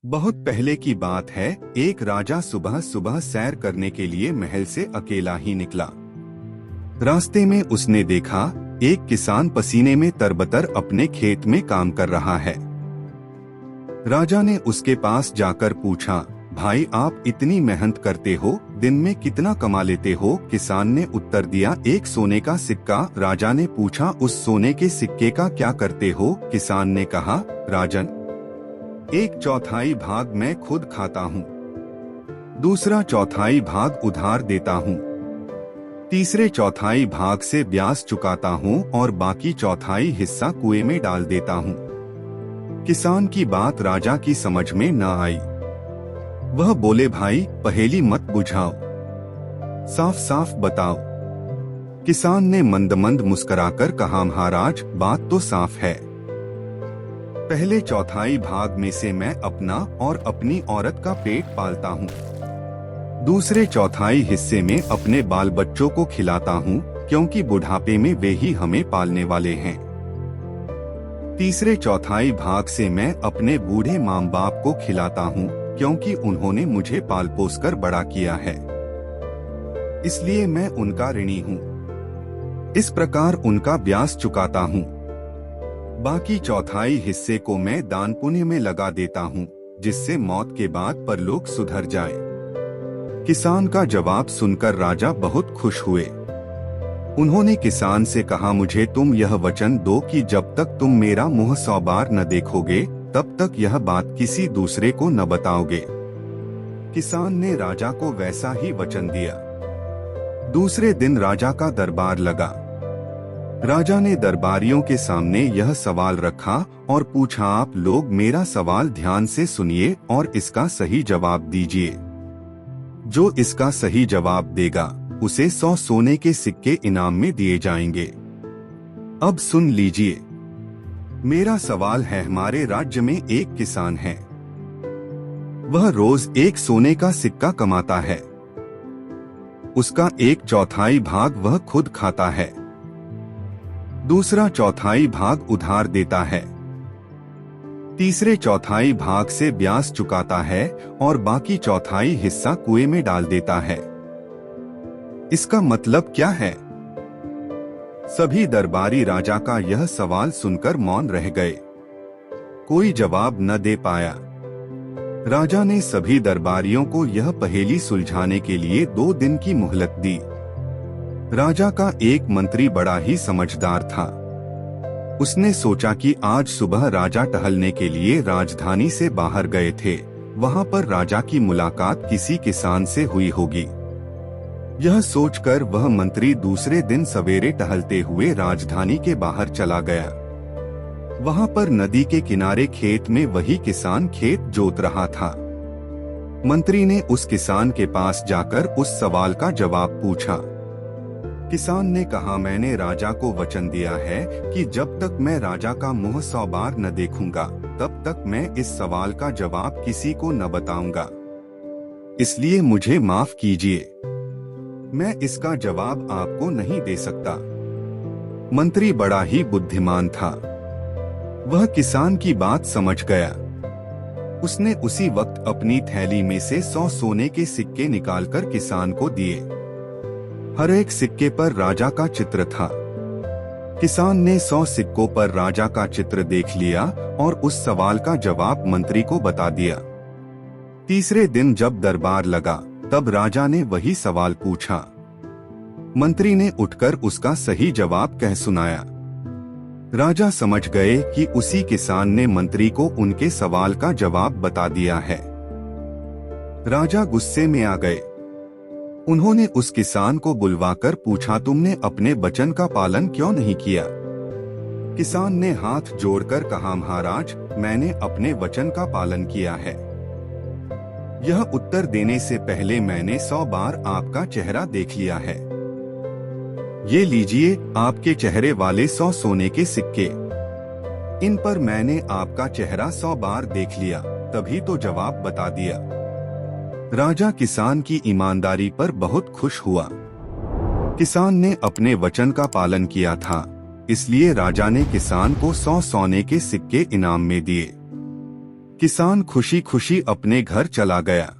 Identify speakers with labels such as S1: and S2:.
S1: बहुत पहले की बात है। एक राजा सुबह सुबह सैर करने के लिए महल से अकेला ही निकला। रास्ते में उसने देखा एक किसान पसीने में तरबतर अपने खेत में काम कर रहा है। राजा ने उसके पास जाकर पूछा, भाई आप इतनी मेहनत करते हो, दिन में कितना कमा लेते हो? किसान ने उत्तर दिया, एक सोने का सिक्का। राजा ने पूछा, उस सोने के सिक्के का क्या करते हो? किसान ने कहा, राजन, 1/4 भाग मैं खुद खाता हूँ, दूसरा चौथाई भाग उधार देता हूँ, तीसरे चौथाई भाग से ब्याज चुकाता हूँ और बाकी चौथाई हिस्सा कुएं में डाल देता हूँ। किसान की बात राजा की समझ में न आई। वह बोले, भाई पहेली मत बुझाओ, साफ साफ बताओ। किसान ने मंद मंद मुस्कुराकर कहा, महाराज बात तो साफ है। पहले चौथाई भाग में से मैं अपना और अपनी औरत का पेट पालता हूँ, दूसरे चौथाई हिस्से में अपने बाल बच्चों को खिलाता हूँ, क्योंकि बुढ़ापे में वे ही हमें पालने वाले हैं। तीसरे चौथाई भाग से मैं अपने बूढ़े माँ बाप को खिलाता हूँ, क्योंकि उन्होंने मुझे पाल पोस कर बड़ा किया है, इसलिए मैं उनका ऋणी हूँ। इस प्रकार उनका ब्याज चुकाता हूँ। बाकी चौथाई हिस्से को मैं दान पुण्य में लगा देता हूँ, जिससे मौत के बाद परलोक सुधर जाए। किसान का जवाब सुनकर राजा बहुत खुश हुए। उन्होंने किसान से कहा, मुझे तुम यह वचन दो कि जब तक तुम मेरा मुंह 100 बार न देखोगे, तब तक यह बात किसी दूसरे को न बताओगे। किसान ने राजा को वैसा ही वचन दिया। दूसरे दिन राजा का दरबार लगा। राजा ने दरबारियों के सामने यह सवाल रखा और पूछा, आप लोग मेरा सवाल ध्यान से सुनिए और इसका सही जवाब दीजिए। जो इसका सही जवाब देगा उसे 100 सोने के सिक्के इनाम में दिए जाएंगे। अब सुन लीजिए, मेरा सवाल है। हमारे राज्य में एक किसान है, वह रोज एक सोने का सिक्का कमाता है। उसका 1/4 भाग वह खुद खाता है, दूसरा चौथाई भाग उधार देता है, तीसरे चौथाई भाग से ब्याज चुकाता है और बाकी चौथाई हिस्सा कुएं में डाल देता है। इसका मतलब क्या है? सभी दरबारी राजा का यह सवाल सुनकर मौन रह गए, कोई जवाब न दे पाया। राजा ने सभी दरबारियों को यह पहेली सुलझाने के लिए 2 दिन की मोहलत दी। राजा का एक मंत्री बड़ा ही समझदार था। उसने सोचा कि आज सुबह राजा टहलने के लिए राजधानी से बाहर गए थे, वहां पर राजा की मुलाकात किसी किसान से हुई होगी। यह सोचकर वह मंत्री दूसरे दिन सवेरे टहलते हुए राजधानी के बाहर चला गया। वहां पर नदी के किनारे खेत में वही किसान खेत जोत रहा था। मंत्री ने उस किसान के पास जाकर उस सवाल का जवाब पूछा। किसान ने कहा, मैंने राजा को वचन दिया है कि जब तक मैं राजा का मुंह 100 बार न देखूंगा, तब तक मैं इस सवाल का जवाब किसी को न बताऊंगा, इसलिए मुझे माफ कीजिए, मैं इसका जवाब आपको नहीं दे सकता। मंत्री बड़ा ही बुद्धिमान था, वह किसान की बात समझ गया। उसने उसी वक्त अपनी थैली में से 100 सोने के सिक्के निकालकर किसान को दिए। हर एक सिक्के पर राजा का चित्र था। किसान ने 100 सिक्कों पर राजा का चित्र देख लिया और उस सवाल का जवाब मंत्री को बता दिया। तीसरे दिन जब दरबार लगा, तब राजा ने वही सवाल पूछा। मंत्री ने उठकर उसका सही जवाब कह सुनाया। राजा समझ गए कि उसी किसान ने मंत्री को उनके सवाल का जवाब बता दिया है। राजा गुस्से में आ गए। उन्होंने उस किसान को बुलवाकर पूछा, तुमने अपने वचन का पालन क्यों नहीं किया? किसान ने हाथ जोड़कर कहा, महाराज मैंने अपने वचन का पालन किया है। यह उत्तर देने से पहले मैंने 100 बार आपका चेहरा देख लिया है। ये लीजिए आपके चेहरे वाले 100 सोने के सिक्के। इन पर मैंने आपका चेहरा 100 बार देख लिया, तभी तो जवाब बता दिया। राजा किसान की ईमानदारी पर बहुत खुश हुआ। किसान ने अपने वचन का पालन किया था, इसलिए राजा ने किसान को 100 सोने के सिक्के इनाम में दिए। किसान खुशी खुशी अपने घर चला गया।